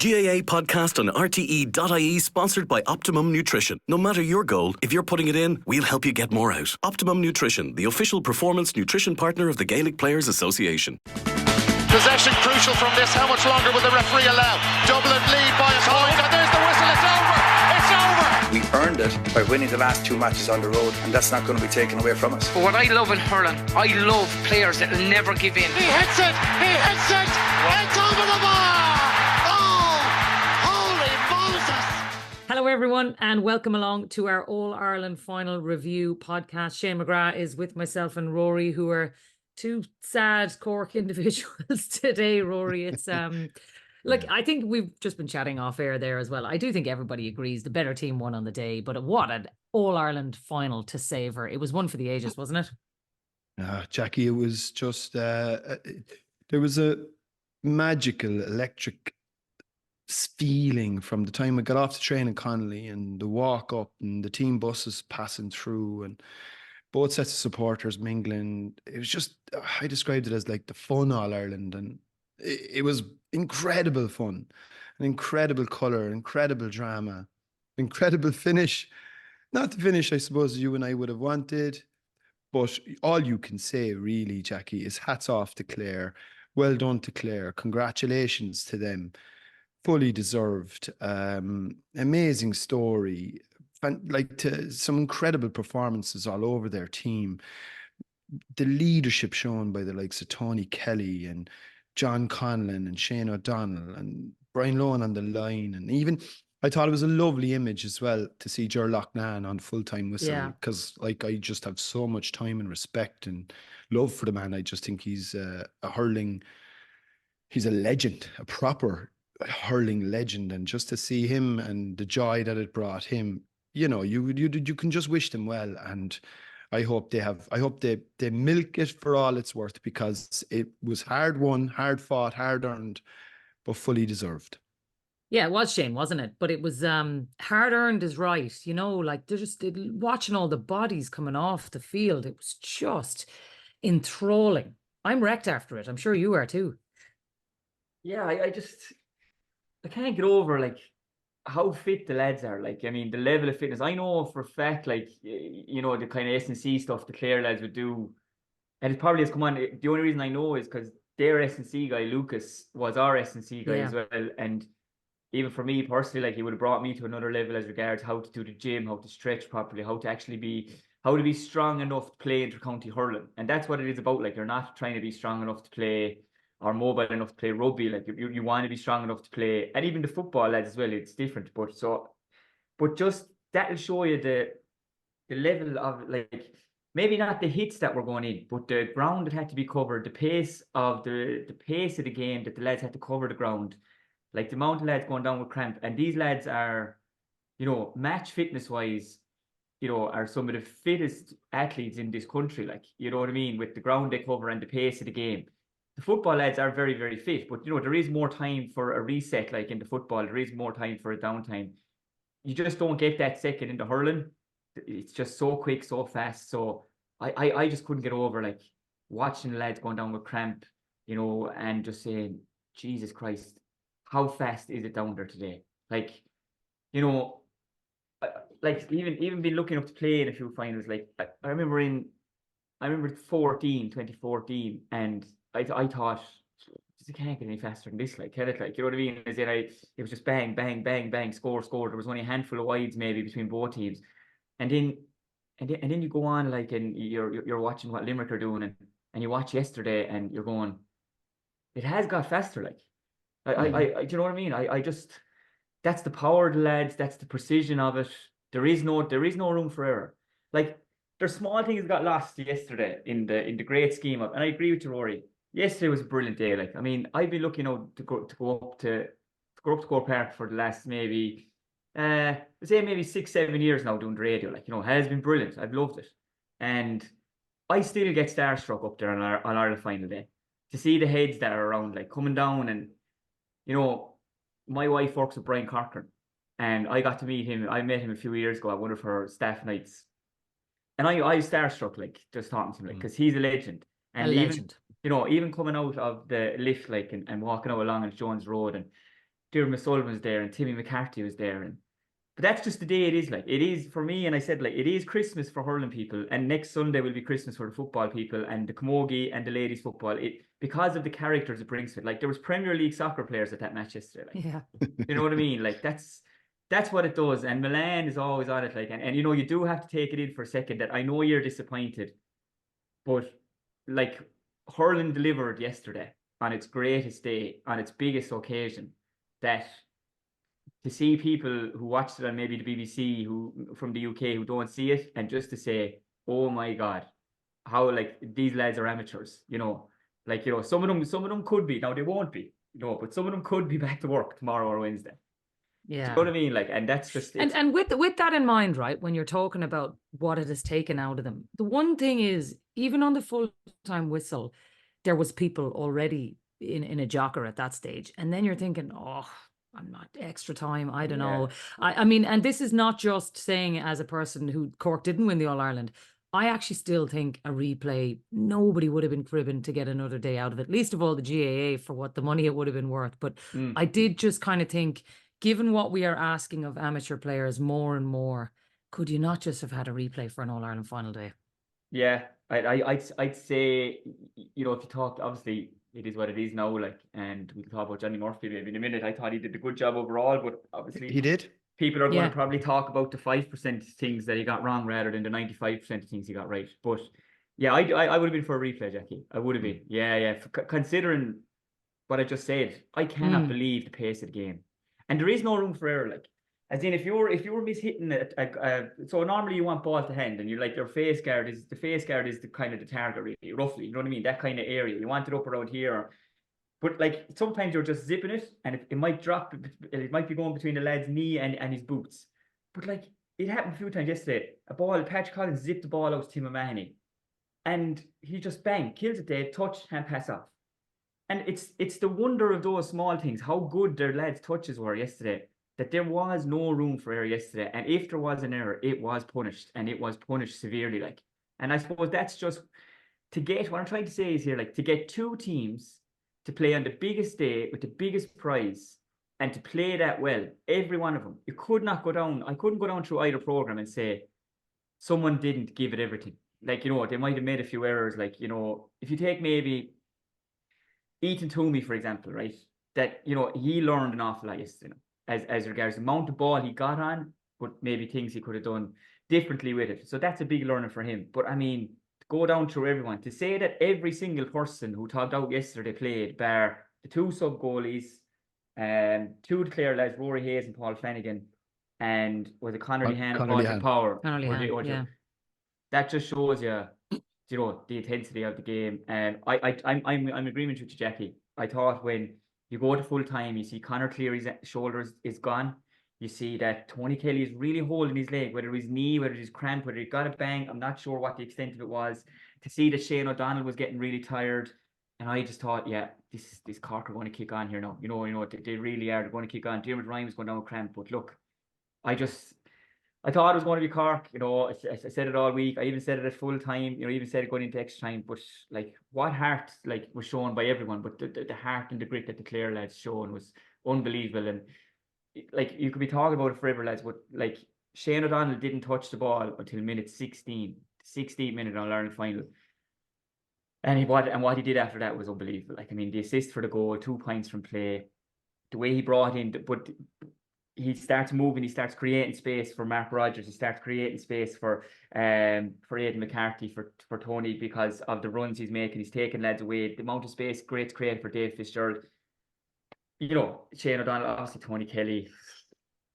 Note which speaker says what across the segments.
Speaker 1: GAA Podcast on RTE.ie, sponsored by Optimum Nutrition. No matter your goal, if you're putting it in, we'll help you get more out. Optimum Nutrition, the official performance nutrition partner of the Gaelic Players Association.
Speaker 2: Possession crucial from this. How much longer will the referee allow? Dublin lead by a point, and there's the whistle. It's over. It's over.
Speaker 3: We earned it by winning the last two matches on the road, and that's not going to be taken away from us.
Speaker 4: But what I love in hurling, I love players that will never give in.
Speaker 2: He hits it. He hits it. It's over the bar. Oh, holy Moses.
Speaker 5: Hello everyone and welcome along to our All-Ireland Final Review podcast. Shane McGrath is with myself and Rory, who are two sad Cork individuals today. Rory, it's look, I think we've just been chatting off air there as well. I do think everybody agrees the better team won on the day, but what an All-Ireland final to savour. It was one for the ages, wasn't it?
Speaker 6: Jacqui, it was just there was a magical electric feeling from the time we got off the train in Connolly and the walk up and the team buses passing through and both sets of supporters mingling. It was just, I described it as like the fun All-Ireland, and it was incredible fun, an incredible colour, incredible drama, incredible finish. Not the finish I suppose you and I would have wanted, but all you can say really, Jacqui, is hats off to Clare. Well done to Clare. Congratulations to them. Fully deserved. Amazing story. Some incredible performances all over their team. The leadership shown by the likes of Tony Kelly and John Conlon and Shane O'Donnell and Brian Lohan on the line. And even, I thought it was a lovely image as well to see Ger Loughnane on full-time whistle, because I just have so much time and respect and love for the man. I just think he's a hurling, he's a legend, a proper hurling legend. And just to see him and the joy that it brought him, you know, you can just wish them well. And I hope they milk it for all it's worth, because it was hard won, hard fought, hard earned, but fully deserved.
Speaker 5: Yeah, it was, Shane, wasn't it? But it was hard earned is right. You know, like they're just watching all the bodies coming off the field. It was just enthralling. I'm wrecked after it. I'm sure you are too.
Speaker 7: Yeah, I can't get over like how fit the lads are. Like, I mean, the level of fitness. I know for a fact, like, you know, the kind of S&C stuff the Clare lads would do, and it probably has come on. The only reason I know is because their S&C guy Lucas was our S&C guy as well, and even for me personally, like, he would have brought me to another level as regards how to do the gym, how to stretch properly, how to be strong enough to play inter-county hurling. And that's what it is about. Like, you're not trying to be strong enough to play or mobile enough to play rugby. Like, you want to be strong enough to play, and even the football lads as well, it's different. But just that'll show you the level of, like, maybe not the hits that were going in, but the ground that had to be covered, the pace of the game that the lads had to cover the ground, like the amount of lads going down with cramp. And these lads are, you know, match fitness wise, you know, are some of the fittest athletes in this country. Like, you know what I mean, with the ground they cover and the pace of the game. The football lads are very, very fit, but, you know, there is more time for a reset. Like in the football, there is more time for a downtime. You just don't get that second in the hurling. It's just so quick, so fast. So I just couldn't get over, like, watching the lads going down with cramp, you know, and just saying, Jesus Christ, how fast is it down there today? Like, you know, like even been looking up to play in a few finals. Like, I remember 2014, and I thought, it can't get any faster than this. Like, can it? Like, you know what I mean? As in, it was just bang, bang, bang, bang, score. There was only a handful of wides maybe between both teams, and then you go on, like, and you're watching what Limerick are doing, and you watch yesterday, and you're going, it has got faster. Like, I do you know what I mean? I just, that's the power of the lads. That's the precision of it. There is no room for error. Like, there's small things got lost yesterday in the great scheme of, and I agree with you, Rory. Yesterday was a brilliant day. Like, I mean, I've been looking out to go up to Cork Park for the last maybe, say maybe 6-7 years now doing the radio. Like, you know, it has been brilliant. I've loved it, and I still get starstruck up there on our final day to see the heads that are around, like, coming down. And, you know, my wife works with Brian Corcoran, and I got to meet him. I met him a few years ago at one of her staff nights, and I was starstruck, like, just talking to him, like, because he's a legend. And even, you know, even coming out of the lift, like, and walking out along on Jones Road, and Dermot Sullivan was there and Timmy McCarthy was there. But that's just the day it is. Like, it is for me, and I said, like, it is Christmas for hurling people, and next Sunday will be Christmas for the football people and the camogie and the ladies football. Because of the characters it brings to it. Like, there was Premier League soccer players at that match yesterday. Like,
Speaker 5: Yeah.
Speaker 7: you know what I mean? Like, that's what it does. And Milan is always on it. Like, and you know, you do have to take it in for a second that I know you're disappointed, but like, hurling delivered yesterday on its greatest day, on its biggest occasion, that to see people who watched it on maybe the BBC who from the UK who don't see it, and just to say, oh my God, how, like, these lads are amateurs, you know, like, you know, some of them could be, now they won't be, you know, but some of them could be back to work tomorrow or Wednesday.
Speaker 5: Yeah.
Speaker 7: Do you know what I mean? Like, and that's just it.
Speaker 5: And with that in mind, right, when you're talking about what it has taken out of them, the one thing is, even on the full-time whistle, there was people already in a jocker at that stage. And then you're thinking, oh, I'm not extra time. I don't know. I mean, and this is not just saying as a person who Cork didn't win the All-Ireland. I actually still think a replay, nobody would have been cribbing to get another day out of it, least of all the GAA for what the money it would have been worth. But I did just kind of think, given what we are asking of amateur players more and more, could you not just have had a replay for an All-Ireland final day?
Speaker 7: Yeah, I'd say, you know, if you talk, obviously it is what it is now, like, and we can talk about Johnny Murphy maybe in a minute. I thought he did a good job overall, but obviously
Speaker 6: He did.
Speaker 7: people are going to probably talk about the 5% things that he got wrong rather than the 95% of things he got right. But yeah, I would have been for a replay, Jacqui. I would have been. Yeah. Considering what I just said, I cannot believe the pace of the game. And there is no room for error. Like, as in, if you were mishitting so normally you want ball to hand, and you're like, your face guard is the kind of the target, really, roughly. You know what I mean? That kind of area. You want it up around here. But like, sometimes you're just zipping it, and it might drop. It might be going between the lad's knee and his boots. But like, it happened a few times yesterday. Patrick Collins zipped the ball out to Tim O'Mahony, and he just kills it dead, touch, hand pass off. And it's the wonder of those small things, how good their lads' touches were yesterday, that there was no room for error yesterday. And if there was an error, it was punished, and it was punished severely. Like, and I suppose that's just to get, what I'm trying to say is here, like, to get two teams to play on the biggest day with the biggest prize, and to play that well, every one of them, you could not go down. I couldn't go down through either program and say someone didn't give it everything. Like, you know, they might have made a few errors. Like, you know, if you take maybe Ethan Toomey, for example, right, that, you know, he learned an awful lot yesterday, as regards the amount of ball he got on, but maybe things he could have done differently with it. So that's a big learning for him. But I mean, to go down through everyone, to say that every single person who topped out yesterday played, bar the two sub goalies, two of the Clare lads, Rory Hayes and Paul Flanagan, and was it Conor Lehan and Patrick Power? That just shows you, you know, the intensity of the game. And I'm in agreement with you, Jacqui. I thought when you go to full time, you see Conor Cleary's shoulders is gone. You see that Tony Kelly is really holding his leg, whether his knee, whether his cramp, whether he got a bang. I'm not sure what the extent of it was. To see that Shane O'Donnell was getting really tired, and I just thought, yeah, this Cork are going to kick on here now. You know, they really are. They're going to kick on. Dermot Ryan was going down with cramp, but look, I thought it was going to be Cork. You know, I said it all week. I even said it at full time. You know, even said it going into extra time. But like, what heart was shown by everyone. But the heart and the grit that the Clare lads shown was unbelievable. And like, you could be talking about it forever, lads. But like, Shane O'Donnell didn't touch the ball until minute 16, 16th minute on All-Ireland final. And what he did after that was unbelievable. Like, I mean, the assist for the goal, 2 points from play, the way he brought in, but he starts moving, he starts creating space for Mark Rogers, he starts creating space for Aidan McCarthy, for Tony, because of the runs he's making. He's taking lads away, the amount of space great created for Dave Fitzgerald. You know, Shane O'Donnell, obviously Tony Kelly,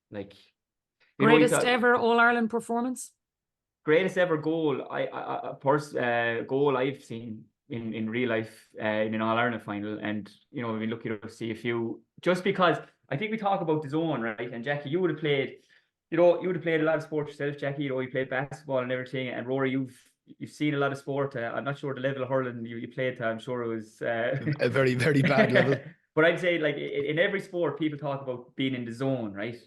Speaker 7: like,
Speaker 5: greatest ever All-Ireland performance?
Speaker 7: Greatest ever goal, goal I've seen in real life in an All-Ireland final. And, you know, we've been lucky to see a few, just because I think we talk about the zone, right? And Jacqui, you would have played a lot of sport yourself, Jacqui. You know, you played basketball and everything. And Rory, you've seen a lot of sport. I'm not sure the level of hurling you played to. I'm sure it was
Speaker 6: a very, very bad level.
Speaker 7: But I'd say, like, in every sport, people talk about being in the zone, right?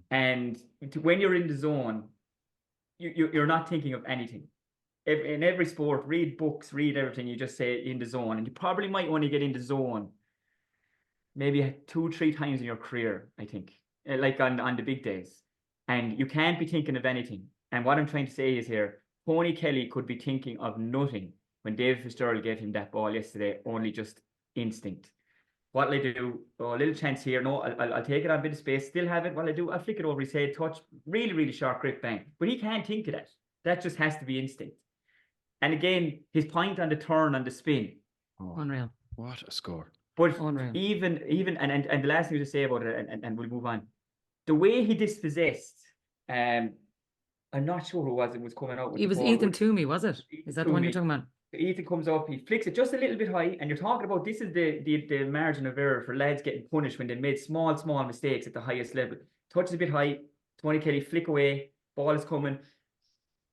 Speaker 7: And when you're in the zone, you're not thinking of anything. In every sport, read books, read everything. You just say in the zone, and you probably might want to get in the zone maybe 2-3 times in your career, I think, like on the big days. And you can't be thinking of anything. And what I'm trying to say is here, Tony Kelly could be thinking of nothing when David Fitzgerald gave him that ball yesterday, only just instinct. What'll I do? Oh, a little chance here. No, I'll take it on a bit of space, still have it. What'll I do? I'll flick it over his head, touch, really, really sharp grip, bang. But he can't think of that. That just has to be instinct. And again, his point on the turn, on the spin.
Speaker 6: Oh,
Speaker 5: Unreal.
Speaker 6: what a score.
Speaker 7: But
Speaker 5: Unreal.
Speaker 7: even and the last thing to say about it, and we'll move on. The way he dispossessed, I'm not sure who it was coming out with.
Speaker 5: It was Ethan Toomey, was it? Is that the one you're talking about?
Speaker 7: Ethan comes up, he flicks it just a little bit high, and you're talking about this is the margin of error for lads getting punished when they made small mistakes at the highest level. Touches a bit high, Tony Kelly flick away, ball is coming,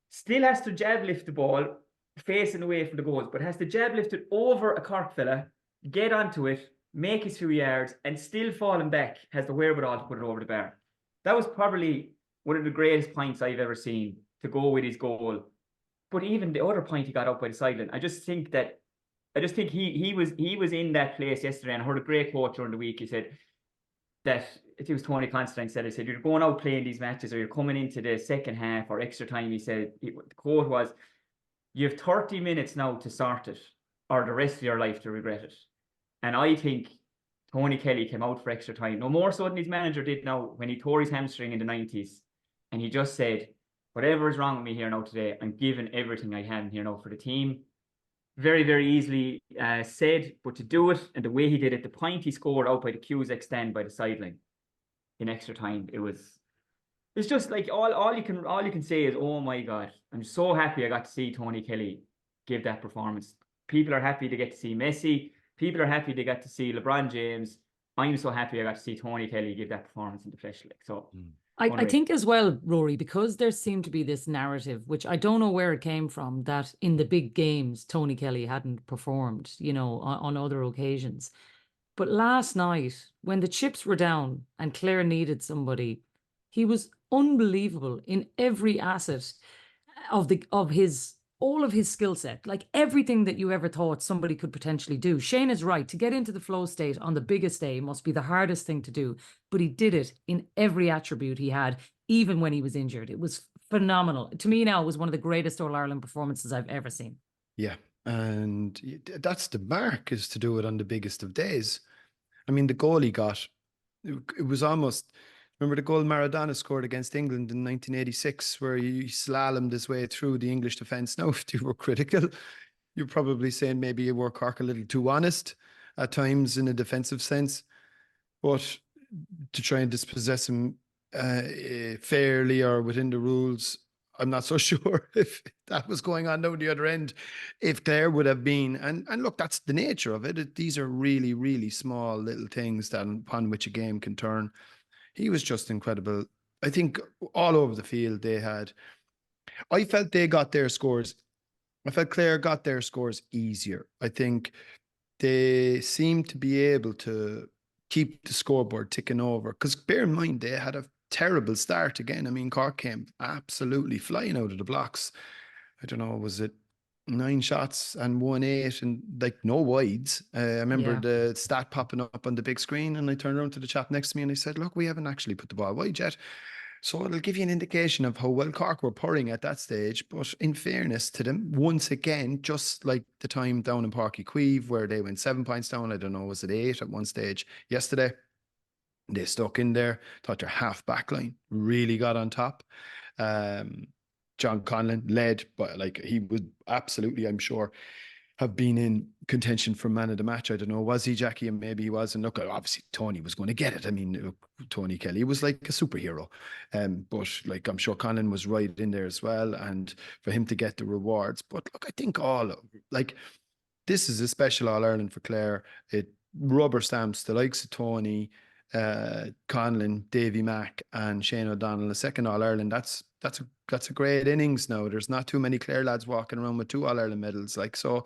Speaker 7: still has to jab lift the ball, facing away from the goals, but has to jab lift it over a Cork fella, get onto it, make his few yards, and still falling back, has the wherewithal to put it over the bar. That was probably one of the greatest points I've ever seen to go with his goal. But even the other point he got up by the sideline, I just think he was in that place yesterday, and I heard a great quote during the week. He said that, it was Tony Constantine said, you're going out playing these matches or you're coming into the second half or extra time. He said, the quote was, you have 30 minutes now to sort it or the rest of your life to regret it. And I think Tony Kelly came out for extra time, no more so than his manager did now when he tore his hamstring in the 90s. And he just said, whatever is wrong with me here now today, I'm giving everything I have here now for the team. Very, very easily said, but to do it and the way he did it, the point he scored out by the Cusack stand by the sideline in extra time, it's just like all you can say is, oh my God, I'm so happy I got to see Tony Kelly give that performance. People are happy to get to see Messi. People are happy they got to see LeBron James. I'm so happy I got to see Tony Kelly give that performance in the flesh. So.
Speaker 5: I think as well, Rory, because there seemed to be this narrative, which I don't know where it came from, that in the big games, Tony Kelly hadn't performed, on other occasions. But last night, when the chips were down and Clare needed somebody, he was unbelievable in every asset of all of his skill set, like everything that you ever thought somebody could potentially do. Shane is right. To get into the flow state on the biggest day must be the hardest thing to do, but he did it in every attribute he had, even when he was injured. It was phenomenal. To me now, it was one of the greatest All-Ireland performances I've ever seen.
Speaker 6: Yeah, and that's the mark, is to do it on the biggest of days. I mean, the goal he got, it was almost... Remember the goal Maradona scored against England in 1986, where he slalomed his way through the English defence? Now, if you were critical, you're probably saying maybe you were Cork a little too honest at times in a defensive sense. But to try and dispossess him fairly or within the rules, I'm not so sure if that was going on down the other end, if Clare would have been. And look, that's the nature of it. These are really, really small little things that upon which a game can turn. He was just incredible. I think all over the field I felt they got their scores. I felt Clare got their scores easier. I think they seemed to be able to keep the scoreboard ticking over. Because bear in mind, they had a terrible start again. I mean, Cork came absolutely flying out of the blocks. I don't know, was it 9 shots and 1-8 and like no wides. I remember the stat popping up on the big screen, and I turned around to the chap next to me and I said, look, we haven't actually put the ball wide yet. So it'll give you an indication of how well Cork were purring at that stage. But in fairness to them, once again, just like the time down in Páirc Uí Chaoimh where they went 7 points down, I don't know, was it 8 at one stage yesterday? They stuck in there, thought their half back line really got on top. John Conlon led, but like he would absolutely, I'm sure, have been in contention for man of the match. I don't know, was he, Jacqui? And maybe he was. And look, obviously Tony was going to get it. I mean, look, Tony Kelly was like a superhero. But like, I'm sure Conlon was right in there as well. And for him to get the rewards. But look, I think this is a special All-Ireland for Clare. It rubber stamps the likes of Tony, Conlon, Davy Mack and Shane O'Donnell. The second All-Ireland, that's a great innings now. There's not too many Clare lads walking around with 2 All-Ireland medals, like so.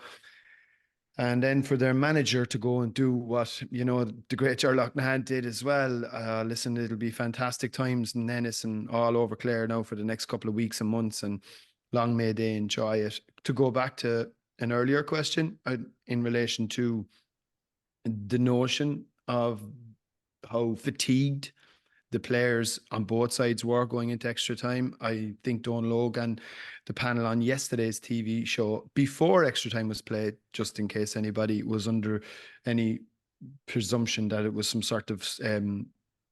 Speaker 6: And then for their manager to go and do what, the great Gerlach Nahan did as well. Listen, it'll be fantastic times in Ennis and all over Clare now for the next couple of weeks and months, and long may they enjoy it. To go back to an earlier question in relation to the notion of how fatigued the players on both sides were going into extra time. I think Don Logan, the panel on yesterday's TV show, before extra time was played, just in case anybody was under any presumption that it was some sort of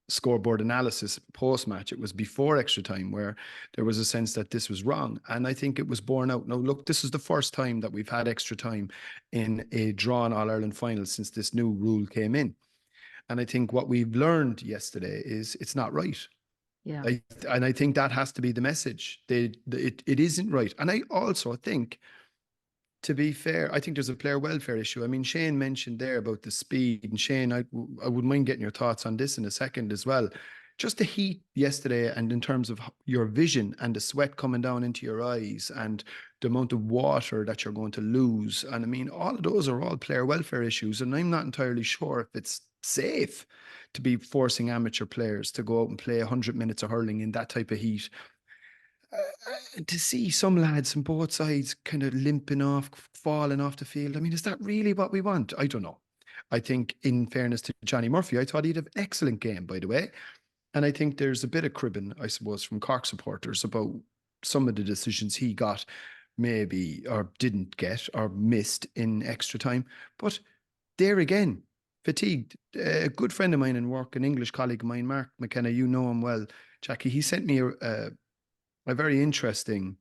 Speaker 6: scoreboard analysis post-match, it was before extra time, where there was a sense that this was wrong. And I think it was borne out. Now, look, this is the first time that we've had extra time in a drawn All-Ireland final since this new rule came in. And I think what we've learned yesterday is it's not right.
Speaker 5: Yeah.
Speaker 6: And I think that has to be the message. It isn't right. And I also think, to be fair, I think there's a player welfare issue. I mean, Shane mentioned there about the speed. And Shane, I wouldn't mind getting your thoughts on this in a second as well. Just the heat yesterday, and in terms of your vision and the sweat coming down into your eyes and the amount of water that you're going to lose. And I mean, all of those are all player welfare issues. And I'm not entirely sure if it's safe to be forcing amateur players to go out and play 100 minutes of hurling in that type of heat. To see some lads on both sides kind of limping off, falling off the field. I mean, is that really what we want? I don't know. I think, in fairness to Johnny Murphy, I thought he'd have an excellent game, by the way. And I think there's a bit of cribbing, I suppose, from Cork supporters about some of the decisions he got maybe, or didn't get, or missed in extra time. But there again, fatigued. A good friend of mine in work, an English colleague of mine, Mark McKenna, you know him well, Jacqui, he sent me a very interesting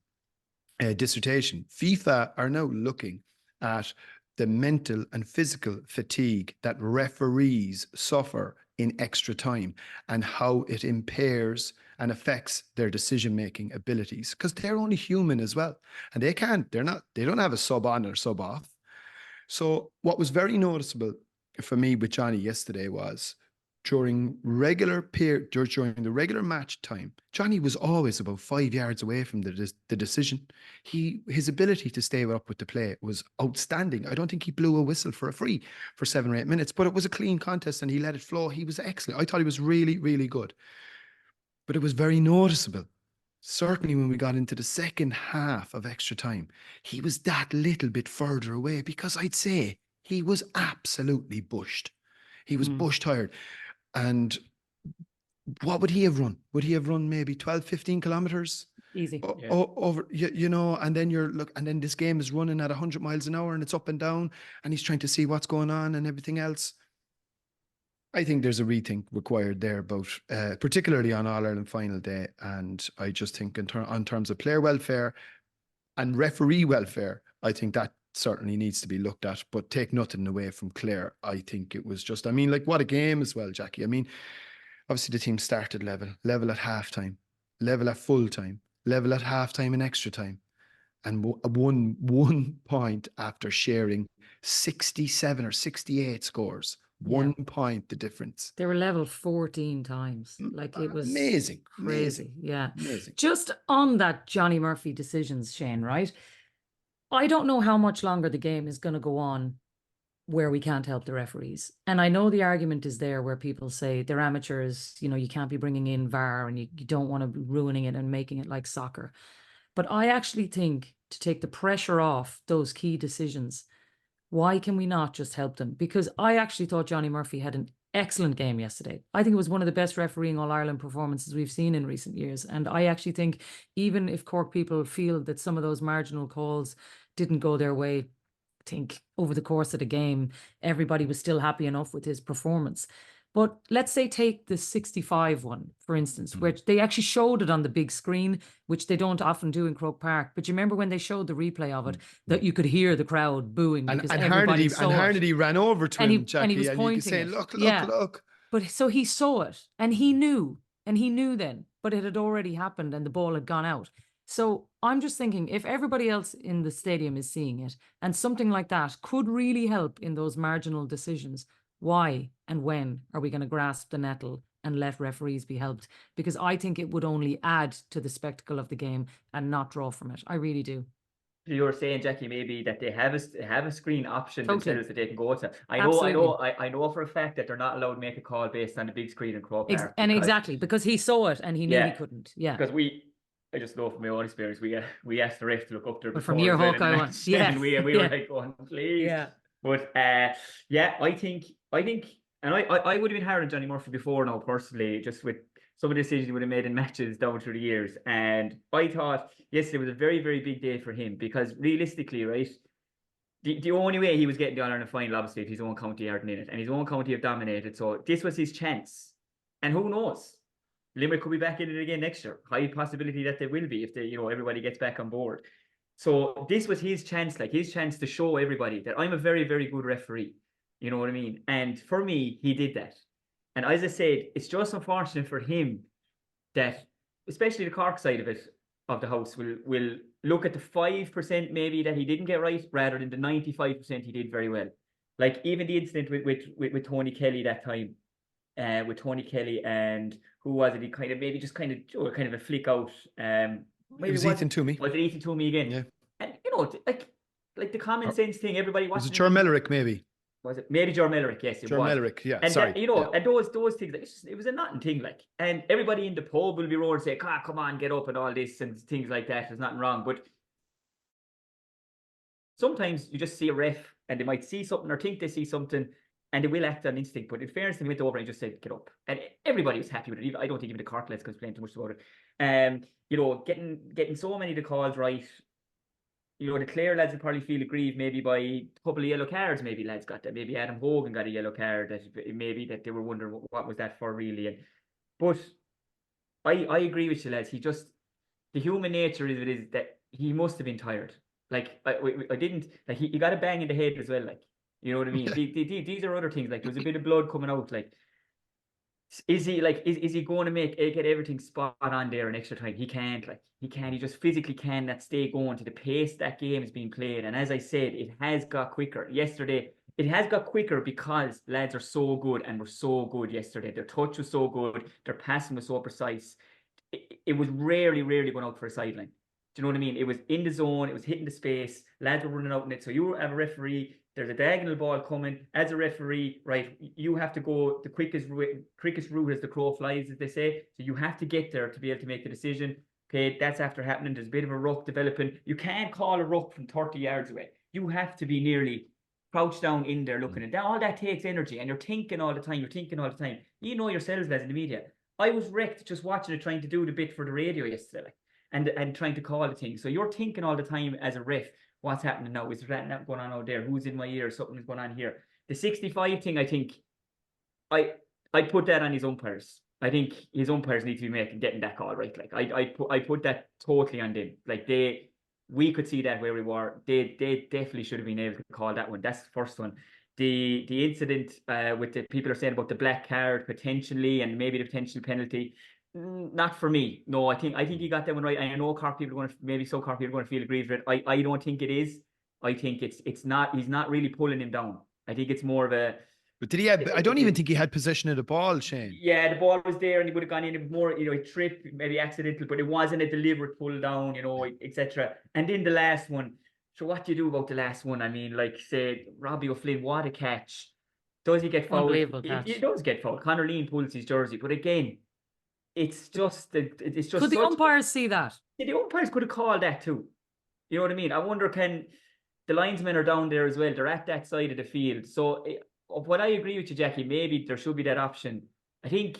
Speaker 6: dissertation. FIFA are now looking at the mental and physical fatigue that referees suffer in extra time and how it impairs and affects their decision-making abilities, because they're only human as well. And they don't have a sub on or sub off. So what was very noticeable for me with Johnny yesterday was during the regular match time, Johnny was always about 5 yards away from the decision. His ability to stay up with the play was outstanding. I don't think he blew a whistle for a free for 7 or 8 minutes, but it was a clean contest and he let it flow. He was excellent. I thought he was really, really good. But it was very noticeable. Certainly when we got into the second half of extra time, he was that little bit further away, because I'd say he was absolutely bushed. He was bush tired. And what would he have run? Would he have run maybe 12, 15 kilometers?
Speaker 5: Easy.
Speaker 6: Over, you know, and then and then this game is running at 100 miles an hour and it's up and down and he's trying to see what's going on and everything else. I think there's a rethink required there about, particularly on All-Ireland final day. And I just think in terms of player welfare and referee welfare, I think that certainly needs to be looked at, but take nothing away from Clare. I think it was just, I mean, like, what a game as well, Jacqui. I mean, obviously the team started level at half-time, level at full-time, level at half-time and extra time. And one point after sharing 67 or 68 scores. 1 point the difference.
Speaker 5: They were level 14 times. Like, it was
Speaker 6: amazing.
Speaker 5: Crazy. Yeah.
Speaker 6: Amazing.
Speaker 5: Just on that Johnny Murphy decisions, Shane, right? I don't know how much longer the game is going to go on where we can't help the referees. And I know the argument is there where people say they're amateurs, you know, you can't be bringing in VAR and you don't want to be ruining it and making it like soccer. But I actually think, to take the pressure off those key decisions, why can we not just help them? Because I actually thought Johnny Murphy had an excellent game yesterday. I think it was one of the best refereeing All-Ireland performances we've seen in recent years. And I actually think, even if Cork people feel that some of those marginal calls didn't go their way, I think over the course of the game, everybody was still happy enough with his performance. But let's say take the 65 one, for instance, which they actually showed it on the big screen, which they don't often do in Croke Park. But you remember when they showed the replay of it, that you could hear the crowd booing because everybody saw it.
Speaker 6: And Harnedy ran over to him, Jacqui,
Speaker 5: and he was pointing,
Speaker 6: saying, look.
Speaker 5: But so he saw it and he knew then, but it had already happened and the ball had gone out. So I'm just thinking, if everybody else in the stadium is seeing it and something like that could really help in those marginal decisions, why and when are we going to grasp the nettle and let referees be helped? Because I think it would only add to the spectacle of the game and not draw from it. I really do.
Speaker 7: You were saying, Jacqui, maybe that they have a screen option themselves that they can go to. I know for a fact that they're not allowed to make a call based on the big screen in Croke Park.
Speaker 5: Exactly, because he saw it and he knew he couldn't. Yeah.
Speaker 7: Because I just know from my own experience, we asked the ref to look up there.
Speaker 5: But from your Hawkeye one,
Speaker 7: and we were like, going, please.
Speaker 5: Yeah.
Speaker 7: But I think And I would have been hard on Johnny Murphy before now, personally, just with some of the decisions he would have made in matches down through the years. And I thought yesterday was a very, very big day for him, because realistically, right, the only way he was getting the All-Ireland final, obviously, if his own county aren't in it, and his own county have dominated. So this was his chance. And who knows? Limerick could be back in it again next year. High possibility that they will be if they, everybody gets back on board. So this was his chance, like his chance to show everybody that I'm a very, very good referee. You know what I mean? And for me, he did that. And as I said, it's just unfortunate for him that, especially the Cork side of it, of the house, will look at the 5% maybe that he didn't get right, rather than the 95% he did very well. Like even the incident with Tony Kelly that time, with Tony Kelly and who was it? He kind of kind of a flick out.
Speaker 6: Maybe it was Ethan Toomey.
Speaker 7: Was it Ethan Toomey again?
Speaker 6: Yeah.
Speaker 7: And like the common sense thing, everybody watching.
Speaker 6: Was it Ger Mellerick maybe?
Speaker 7: Was it maybe Ger Mellerick? Yes, it
Speaker 6: Ger
Speaker 7: was.
Speaker 6: Mellerick, yeah.
Speaker 7: And
Speaker 6: sorry.
Speaker 7: That, and those things, it was a nothing thing, like. And everybody in the pub will be roaring, say, "Come on, get up," and all this and things like that. There's nothing wrong, but sometimes you just see a ref and they might see something or think they see something, and they will act on instinct. But in fairness, they went over and just said, "Get up," and everybody was happy with it. I don't think even the Cork lads complained too much about it. Getting so many of the calls right. The Clare lads will probably feel aggrieved maybe by a couple of yellow cards. Maybe lads got that. Maybe Adam Hogan got a yellow card. That they were wondering what was that for really. But I agree with you, lads. The human nature of it is that he must have been tired. Like I didn't like he got a bang in the head as well. Like, you know what I mean? These are other things. Like there was a bit of blood coming out. Like, is he going to get everything spot on there in extra time? He can't. He just physically cannot stay going to the pace that game is being played. And as I said, it has got quicker. Yesterday, it has got quicker because lads are so good and were so good yesterday. Their touch was so good. Their passing was so precise. It was rarely going out for a sideline. Do you know what I mean? It was in the zone. It was hitting the space. Lads were running out in it. So you have a referee. There's a diagonal ball coming. As a referee, right, you have to go the quickest route as the crow flies, as they say. So you have to get there to be able to make the decision. Okay, that's after happening. There's a bit of a ruck developing. You can't call a ruck from 30 yards away. You have to be nearly crouched down in there looking at that. All that takes energy, and you're thinking all the time. You know yourselves, lads, in the media. I was wrecked just watching it, trying to do the bit for the radio yesterday, and trying to call the thing. So you're thinking all the time as a ref, what's happening now? Is that going on out there? Who's in my ear? Something's going on here. The 65 thing, I think, I put that on his umpires. I think his umpires need to be getting that call right. Like I put that totally on them. Like we could see that where we were. They definitely should have been able to call that one. That's the first one. The incident with the people are saying about the black card potentially and maybe the potential penalty. Not for me. No, I think he got that one right. I know Cork people are going to feel aggrieved with it. I don't think it is. I think it's not. He's not really pulling him down. I think it's more of a.
Speaker 6: But did he have? I don't even think he had possession of the ball, Shane.
Speaker 7: Yeah, the ball was there, and he would have gone in. It was more, a trip, maybe accidental, but it wasn't a deliberate pull down, etc. And then the last one. So what do you do about the last one? I mean, like say Robbie O'Flynn, what a catch! Does he get fouled?
Speaker 5: Unbelievable catch.
Speaker 7: He does get fouled. Conor Lean pulls his jersey, but again, it's just. Could
Speaker 5: the umpires see that?
Speaker 7: Yeah, the umpires could have called that too. You know what I mean? I wonder, the linesmen are down there as well. They're at that side of the field. So what I agree with you, Jacqui, maybe there should be that option. I think,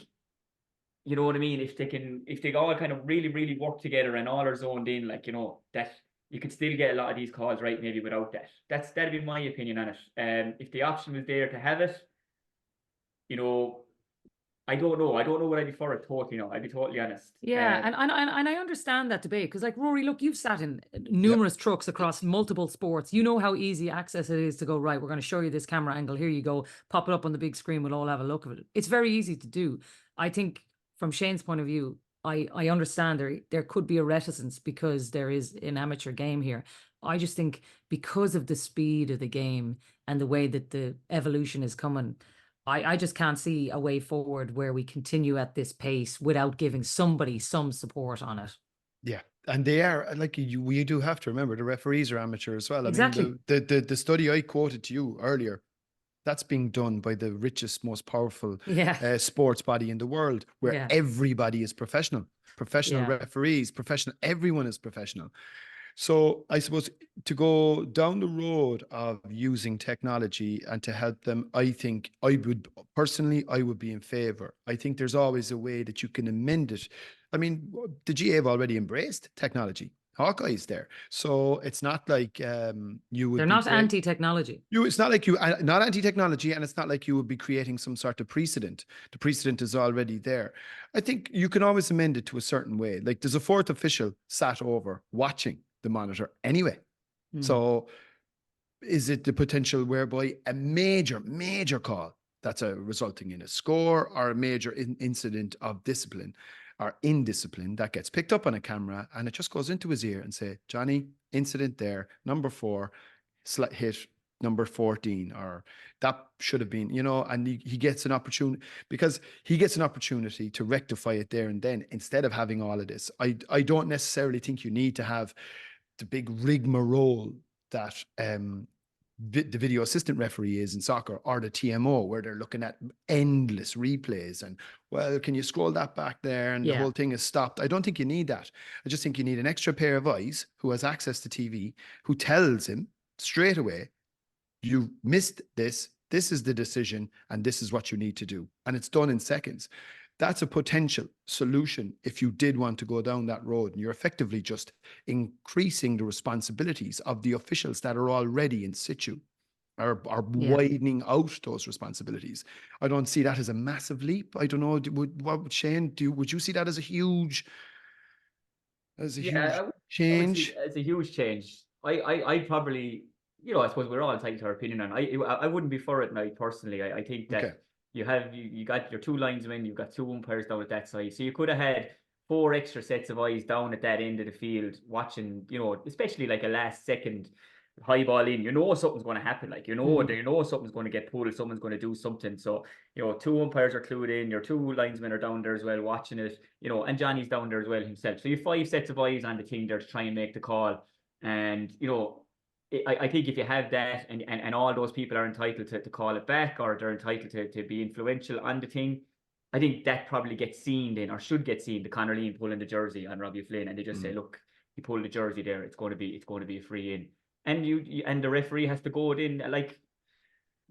Speaker 7: you know what I mean? If they all kind of really, really work together and all are zoned in, that you could still get a lot of these calls right maybe without that. That'd be my opinion on it. If the option was there to have it, I don't know. I don't know what I'd be for it totally. I'd be totally honest.
Speaker 5: Yeah, and I understand that debate because, like, Rory, look, you've sat in numerous trucks across multiple sports. You know how easy access it is to go, right, we're going to show you this camera angle. Here you go. Pop it up on the big screen. We'll all have a look at it. It's very easy to do. I think from Shane's point of view, I understand there could be a reticence because there is an amateur game here. I just think because of the speed of the game and the way that the evolution is coming, I just can't see a way forward where we continue at this pace without giving somebody some support on it.
Speaker 6: Yeah. And they are, like, we do have to remember the referees are amateur as well.
Speaker 5: Exactly.
Speaker 6: I mean, the study I quoted to you earlier, that's being done by the richest, most powerful sports body in the world, where everybody is professional. Professional referees, everyone is professional. So I suppose to go down the road of using technology and to help them, I think I would be in favor. I think there's always a way that you can amend it. I mean, the GA have already embraced technology. Hawkeye's there. So it's not like you would
Speaker 5: They're
Speaker 6: be
Speaker 5: not anti-technology.
Speaker 6: it's not like you not anti-technology, and it's not like you would be creating some sort of precedent. The precedent is already there. I think you can always amend it to a certain way. Like there's a fourth official sat over watching the monitor anyway. So is it the potential whereby a major call that's resulting in a score or a major incident of discipline or indiscipline that gets picked up on a camera and it just goes into his ear and say, Johnny, incident there, number 4, hit number 14, or that should have been, and he gets an opportunity, because he gets an opportunity to rectify it there and then, instead of having all of this. I don't necessarily think you need to have the big rigmarole that the video assistant referee is in soccer, or the TMO, where they're looking at endless replays and, well, can you scroll that back there, and the whole thing is stopped. I don't think you need that. I just think you need an extra pair of eyes who has access to TV, who tells him straight away, you missed this is the decision, and this is what you need to do, and it's done in seconds. That's a potential solution if you did want to go down that road, and you're effectively just increasing the responsibilities of the officials that are already in situ, or widening out those responsibilities. I don't see that as a massive leap. I don't know. Shane, would you see that as a huge change?
Speaker 7: It's a huge change. I probably, I suppose we're all entitled to our opinion, and I wouldn't be for it now personally. I think that you got your 2 linesmen, you've got 2 umpires down at that side, so you could have had 4 extra sets of eyes down at that end of the field watching, especially like a last second high ball in. Something's going to happen. Like something's going to get pulled, someone's going to do something. So 2 umpires are clued in, your 2 linesmen are down there as well watching it, and Johnny's down there as well himself. So you have 5 sets of eyes on the thing there to try and make the call. And I think if you have that, and all those people are entitled to call it back, or they're entitled to be influential on the thing, I think that probably gets seen then, or should get seen, the Conor Lean pulling the jersey on Robbie Flynn, and they just say, look, he pulled the jersey there, it's going to be a free in. And and the referee has to go in, like,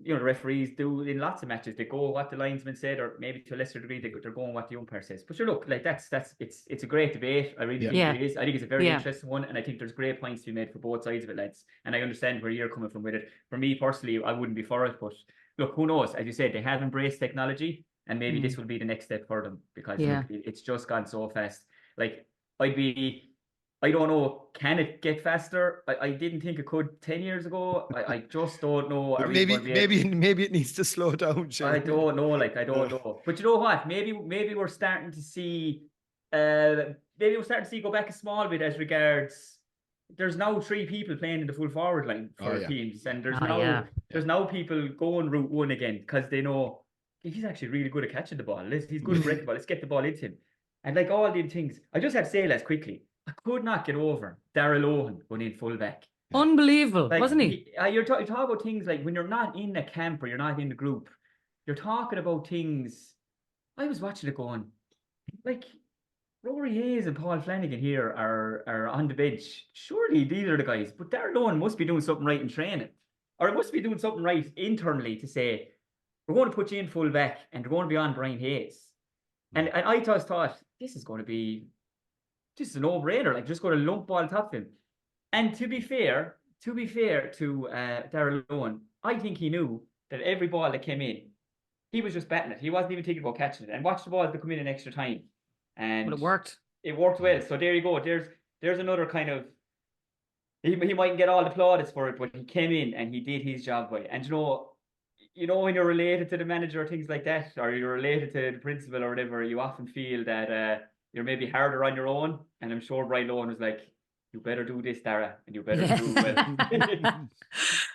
Speaker 7: the referees do in lots of matches. They go what the linesman said, or maybe to a lesser degree they're going what the umpire says. But look, like it's a great debate. I really think it is. I think it's a very interesting one, and I think there's great points to be made for both sides of it, lads. And I understand where you're coming from with it. For me personally, I wouldn't be for it, but look, who knows? As you said, they have embraced technology, and maybe this will be the next step for them, because look, it's just gone so fast. Like, I don't know, can it get faster? I didn't think it could 10 years ago. I just don't know.
Speaker 6: Maybe it needs to slow down, Shane.
Speaker 7: I don't know, I don't know. But you know what? Maybe we're starting to see go back a small bit as regards, there's now 3 people playing in the full forward line for teams, and there's now people going route 1 again, because they know he's actually really good at catching the ball. He's good at breaking the ball. Let's get the ball into him. And like all these things, I just have to say, less quickly, I could not get over Darrell Owen going in full back.
Speaker 5: Unbelievable, wasn't he?
Speaker 7: You're talking about things like when you're not in a camp or you're not in the group, you're talking about things. I was watching it going, like, Rory Hayes and Paul Flanagan here are on the bench. Surely these are the guys. But Darrell Owen must be doing something right in training, or it must be doing something right internally to say, we're going to put you in full back and we're going to be on Brian Hayes. And I just thought, this is a no-brainer. Like, just going to lump ball top of him. And to be fair to Darrell Owen, I think he knew that every ball that came in, he was just batting it. He wasn't even thinking about catching it. And watch the balls that come in extra time. And
Speaker 5: it worked.
Speaker 7: It worked well. So there you go. There's another kind of, he mightn't get all the plaudits for it, but he came in and he did his job well. And when you're related to the manager or things like that, or you're related to the principal or whatever, you often feel that you're maybe harder on your own. And I'm sure Brian Owen was like, you better do this, Dara, and you better do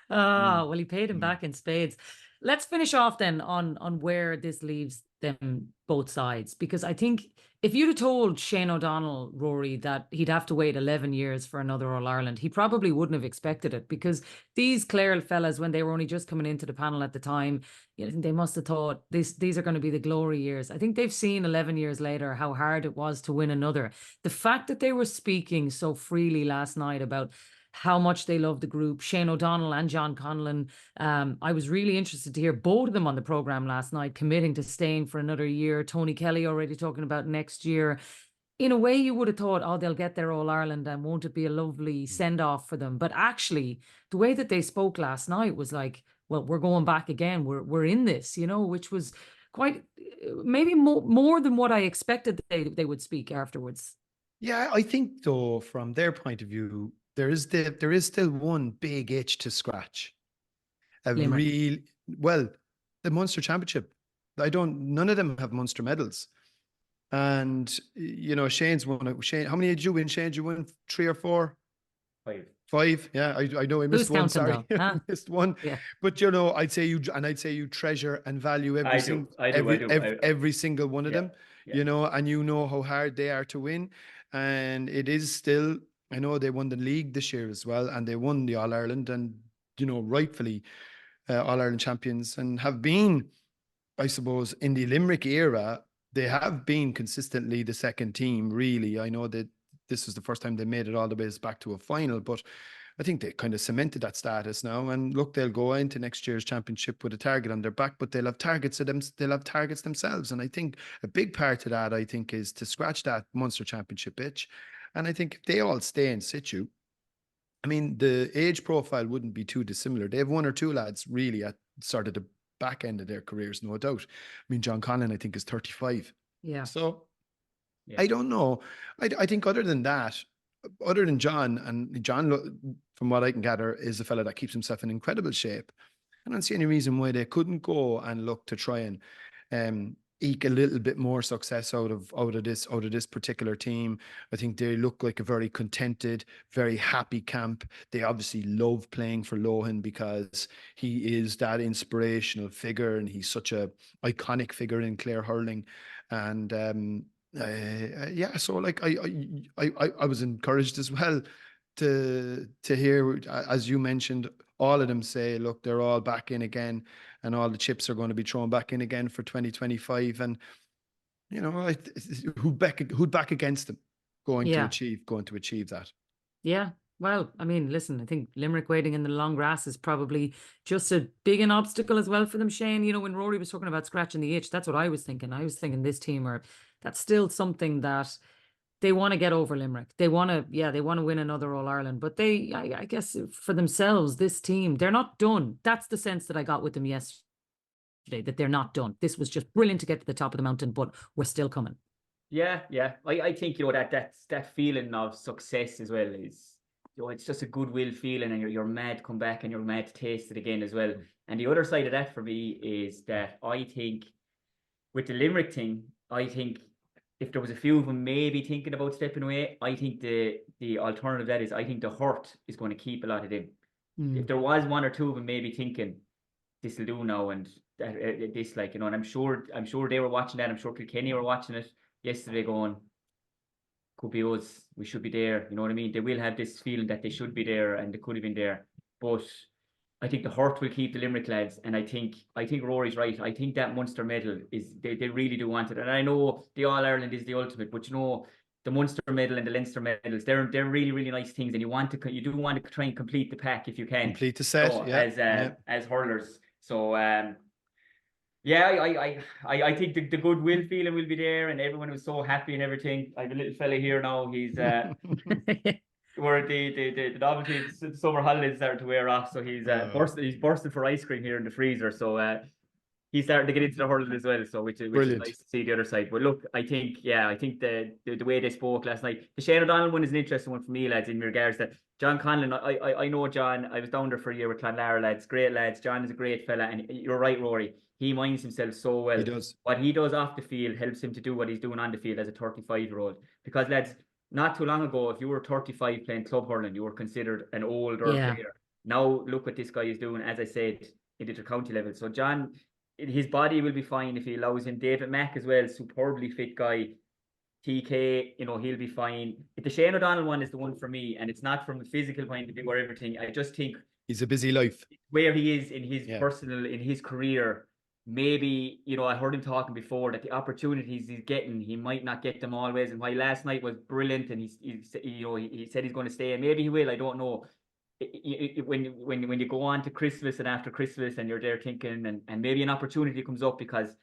Speaker 7: well.
Speaker 5: Well, he paid him back in spades. Let's finish off then on where this leaves them both sides, because I think if you'd have told Shane O'Donnell, Rory, that he'd have to wait 11 years for another All-Ireland, he probably wouldn't have expected it, because these Clare fellas, when they were only just coming into the panel at the time, you know, they must have thought these are going to be the glory years. I think they've seen 11 years later how hard it was to win another. The fact that they were speaking so freely last night about how much they love the group, Shane O'Donnell and John Conlon. I was really interested to hear both of them on the programme last night, committing to staying for another year. Tony Kelly already talking about next year. In a way, you would have thought, oh, they'll get their All-Ireland and won't it be a lovely send-off for them? But actually, the way that they spoke last night was like, well, we're going back again. We're in this, you know, which was quite, maybe more than what I expected they would speak afterwards.
Speaker 6: Yeah, I think though, from their point of view, there is still one big itch to scratch. The Munster Championship. None of them have Munster medals. And you know, Shane's won. Shane, how many did you win, Shane? Did you win 3 or 4? 5. Yeah, I know I missed one. Sorry, I missed one. Yeah. But you know, I'd say you treasure and value every single one of them. Yeah. You know, and you know how hard they are to win. And it is still, I know they won the league this year as well, and they won the All-Ireland, and you know, rightfully All-Ireland champions, and have been, I suppose, in the Limerick era, they have been consistently the second team, really. I know that this was the first time they made it all the way back to a final, but I think they kind of cemented that status now. And look, they'll go into next year's championship with a target on their back, but they'll have targets themselves. And I think a big part of that, I think, is to scratch that Munster Championship itch. And I think if they all stay in situ, I mean, the age profile wouldn't be too dissimilar. They have 1 or 2 lads really at sort of the back end of their careers, no doubt. I mean, John Conlon, I think, is 35.
Speaker 5: Yeah.
Speaker 6: So I don't know. I think other than that, other than John, and John, from what I can gather, is a fella that keeps himself in incredible shape. I don't see any reason why they couldn't go and look to try and eke a little bit more success out of this particular team. I think they look like a very contented, very happy camp. They obviously love playing for Lohan because he is that inspirational figure, and he's such a iconic figure in Clare hurling. And so like I was encouraged as well to hear, as you mentioned, all of them say, look, they're all back in again, and all the chips are going to be thrown back in again for 2025. And you know, who'd back against them going to achieve that? Yeah.
Speaker 5: Well, I mean, listen, I think Limerick waiting in the long grass is probably just a big an obstacle as well for them, Shane. You know, when Rory was talking about scratching the itch, that's what I was thinking. I was thinking this team that's still something that they want to get over Limerick. They want to win another All-Ireland, but I guess for themselves, this team, they're not done. That's the sense that I got with them yesterday, that they're not done. This was just brilliant to get to the top of the mountain, but we're still coming.
Speaker 7: Yeah. I think, you know, that feeling of success as well is, you know, it's just a goodwill feeling, and you're mad to come back and you're mad to taste it again as well. And the other side of that for me is that I think with the Limerick thing, I think if there was a few of them maybe thinking about stepping away, I think the alternative to that is, I think the hurt is going to keep a lot of them. If there was 1 or 2 of them maybe thinking, this will do now, and this, like, you know, and I'm sure they were watching that. I'm sure Kilkenny were watching it yesterday going, could be us, we should be there. You know what I mean? They will have this feeling that they should be there and they could have been there. But I think the hurt will keep the Limerick lads, and I think Rory's right. I think that Munster medal is, they really do want it. And I know the All-Ireland is the ultimate, but you know, the Munster medal and the Leinster medals, they're really, really nice things, and you do want to try and complete the pack if you can.
Speaker 6: Complete the set,
Speaker 7: as hurlers. So I think the goodwill feeling will be there, and everyone was so happy and everything. I have a little fella here now. He's where the novelty, the summer holidays started to wear off, so he's bursting for ice cream here in the freezer. So he's starting to get into the hurling as well. So which is nice to see the other side. But look, I think the way they spoke last night, the Shane O'Donnell one is an interesting one for me, lads, in regards to John Conlon. I know John. I was down there for a year with Clonlara lads, great lads. John is a great fella, and you're right, Rory. He minds himself so well.
Speaker 6: He does.
Speaker 7: What he does off the field helps him to do what he's doing on the field as a 35-year-old. Because, lads, not too long ago, if you were 35 playing club hurling, you were considered an older player. Now, look what this guy is doing, as I said, in the county level. So, John, his body will be fine if he allows him. David Mack as well, superbly fit guy. TK, he'll be fine. The Shane O'Donnell one is the one for me, and it's not from a physical point of view or everything. I just think
Speaker 6: he's a busy life.
Speaker 7: Where he is in his in his career, maybe, I heard him talking before that the opportunities he's getting, he might not get them always. And why last night was brilliant, and he said he's going to stay, and maybe he will. I don't know. When you go on to Christmas and after Christmas, and you're there thinking, and maybe an opportunity comes up, because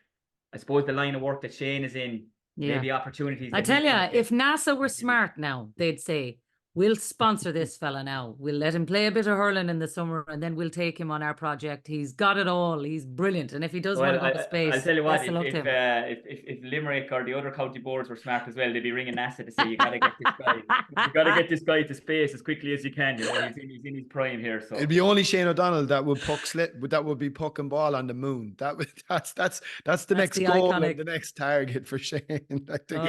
Speaker 7: I suppose the line of work that Shane is in, maybe opportunities.
Speaker 5: I tell you, if NASA were smart now, they'd say, we'll sponsor this fella now. We'll let him play a bit of hurling in the summer, and then we'll take him on our project. He's got it all. He's brilliant. And if he does want to go to space,
Speaker 7: I'll tell you what, if Limerick or the other county boards were smart as well, they'd be ringing NASA to say, you got to get this guy. You got to get this guy to space as quickly as you can. He's in his prime here. So
Speaker 6: it'd be only Shane O'Donnell that would be pucking ball on the moon. That's the next goal, and the next target for Shane. I think,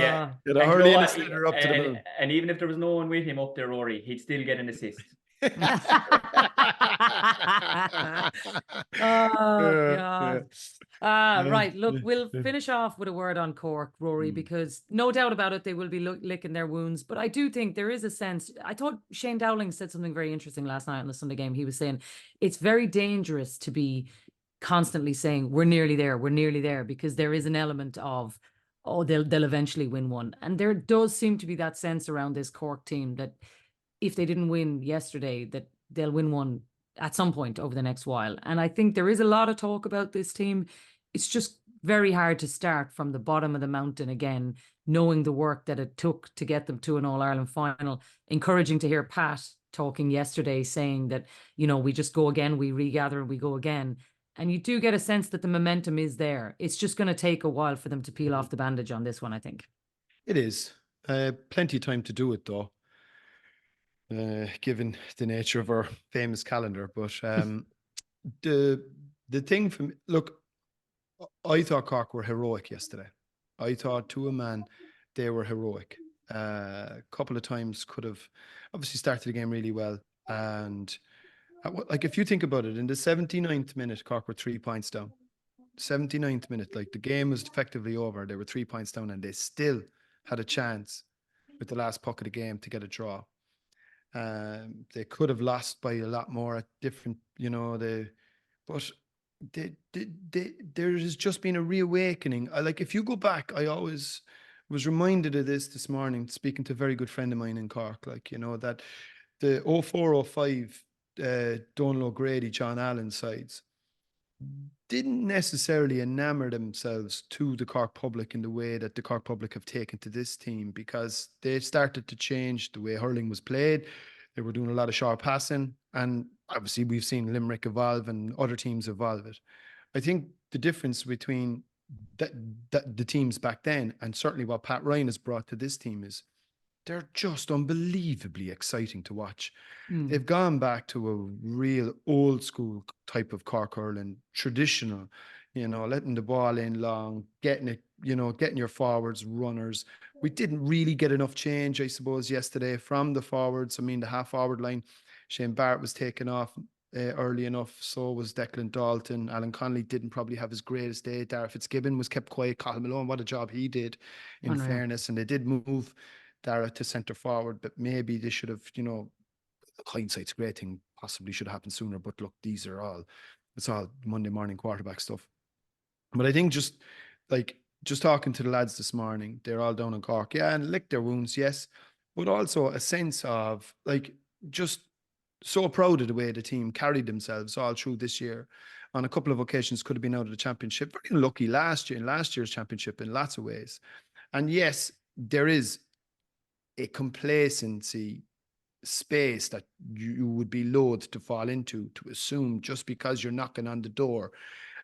Speaker 6: Hurley and Slater up to the moon.
Speaker 7: And even if there was no one with him up there, Rory, he'd still get an assist.
Speaker 5: Right, look, we'll finish off with a word on Cork, Rory, because no doubt about it, they will be licking their wounds. But I do think there is a sense, I thought Shane Dowling said something very interesting last night on the Sunday game. He was saying it's very dangerous to be constantly saying we're nearly there, because there is an element of, they'll eventually win one. And there does seem to be that sense around this Cork team that if they didn't win yesterday, that they'll win one at some point over the next while. And I think there is a lot of talk about this team. It's just very hard to start from the bottom of the mountain again, knowing the work that it took to get them to an All-Ireland final. Encouraging to hear Pat talking yesterday, saying that, we just go again, we regather and we go again. And you do get a sense that the momentum is there. It's just going to take a while for them to peel off the bandage on this one, I think.
Speaker 6: It is. Plenty of time to do it, though, given the nature of our famous calendar. But the thing for me, look, I thought Cork were heroic yesterday. I thought, to a man, they were heroic. A couple of times could have obviously started the game really well. And if you think about it, in the 79th minute, Cork were 3 points down. 79th minute, the game was effectively over. They were 3 points down, and they still had a chance with the last puck of the game to get a draw. They could have lost by a lot more at different, but there has just been a reawakening. If you go back, I always was reminded of this morning, speaking to a very good friend of mine in Cork, that the 04-05 Donal O'Grady, John Allen sides didn't necessarily enamor themselves to the Cork public in the way that the Cork public have taken to this team, because they started to change the way hurling was played. They were doing a lot of short passing, and obviously we've seen Limerick evolve and other teams evolve it. I think the difference between the teams back then and certainly what Pat Ryan has brought to this team is they're just unbelievably exciting to watch. They've gone back to a real old school type of Cork hurling, traditional, letting the ball in long, getting it, getting your forwards, runners. We didn't really get enough change, I suppose, yesterday from the forwards. I mean, the half forward line, Shane Barrett was taken off early enough. So was Declan Dalton. Alan Connolly didn't probably have his greatest day. Dara Fitzgibbon was kept quiet. Colin Malone, what a job he did, in fairness. And they did move Dara to centre forward, but maybe they should have, hindsight's a great thing, possibly should have happened sooner. But look, it's all Monday morning quarterback stuff. But I think just talking to the lads this morning, they're all down in Cork, and licked their wounds, yes, but also a sense of just so proud of the way the team carried themselves all through this year. On a couple of occasions could have been out of the championship. Very lucky last year's championship in lots of ways. And yes, there is a complacency space that you would be loath to fall into, to assume just because you're knocking on the door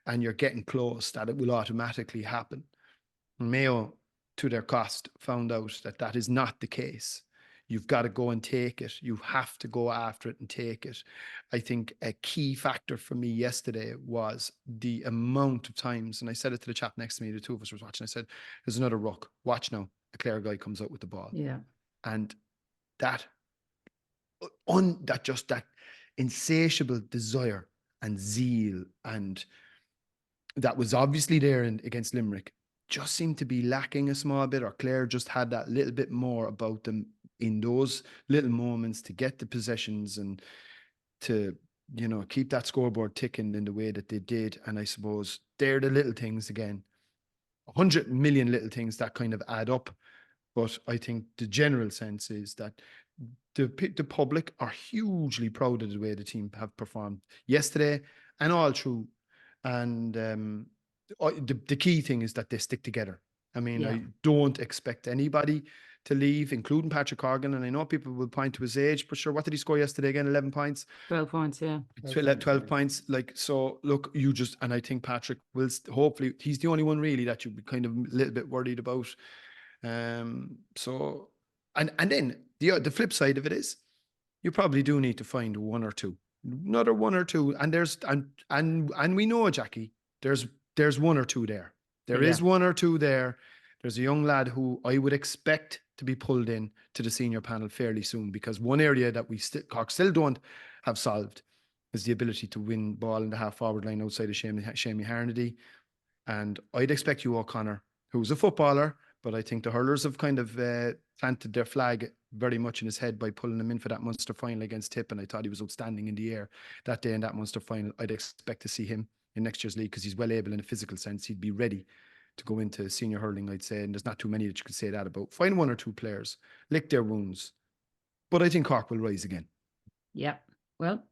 Speaker 6: and you're getting close that it will automatically happen. Mayo, to their cost, found out that is not the case. You've got to go and take it. You have to go after it and take it. I think a key factor for me yesterday was the amount of times, and I said it to the chap next to me, the two of us were watching, I said, there's another ruck. Watch now. A Clare guy comes out with the ball.
Speaker 5: Yeah.
Speaker 6: And that insatiable desire and zeal and that was obviously there against Limerick just seemed to be lacking a small bit, or Clare just had that little bit more about them in those little moments to get the possessions and to, you know, keep that scoreboard ticking in the way that they did. And I suppose they're the little things again, 100 million little things that kind of add up. But I think the general sense is that the public are hugely proud of the way the team have performed yesterday and all through. And the key thing is that they stick together. I mean, I don't expect anybody to leave, including Patrick Corgan. And I know people will point to his age, but sure, what did he score yesterday again? 11 points?
Speaker 5: 12 points, yeah.
Speaker 6: 12 points. Like, so look, and I think Patrick will, hopefully, he's the only one really that you'd be kind of a little bit worried about. So, and then the flip side of it is, you probably do need to find another one or two. And and we know, Jacqui, there's one or two there. There is one or two there. There's a young lad who I would expect to be pulled in to the senior panel fairly soon, because one area that Cork still don't have solved is the ability to win ball in the half forward line outside of Shamey Harnedy. And I'd expect you, O'Connor, who's a footballer, but I think the hurlers have kind of planted their flag very much in his head by pulling him in for that Munster final against Tip. And I thought he was outstanding in the air that day in that Munster final. I'd expect to see him in next year's league, because he's well able in a physical sense. He'd be ready to go into senior hurling, I'd say. And there's not too many that you could say that about. Find one or two players, lick their wounds. But I think Cork will rise again.
Speaker 5: Yeah. Well,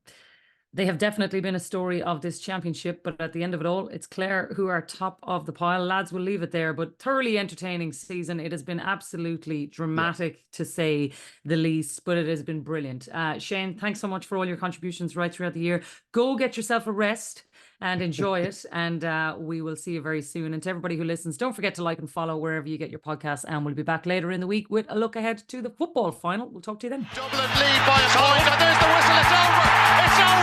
Speaker 5: they have definitely been a story of this championship, but at the end of it all, it's Clare who are top of the pile. Lads, will leave it there, but thoroughly entertaining season. It has been absolutely dramatic, to say the least, but it has been brilliant. Shane, thanks so much for all your contributions right throughout the year. Go get yourself a rest and enjoy it. And we will see you very soon. And to everybody who listens, don't forget to like and follow wherever you get your podcasts. And we'll be back later in the week with a look ahead to the football final. We'll talk to you then.
Speaker 2: Dublin lead by a point, and there's the whistle. It's over. It's over.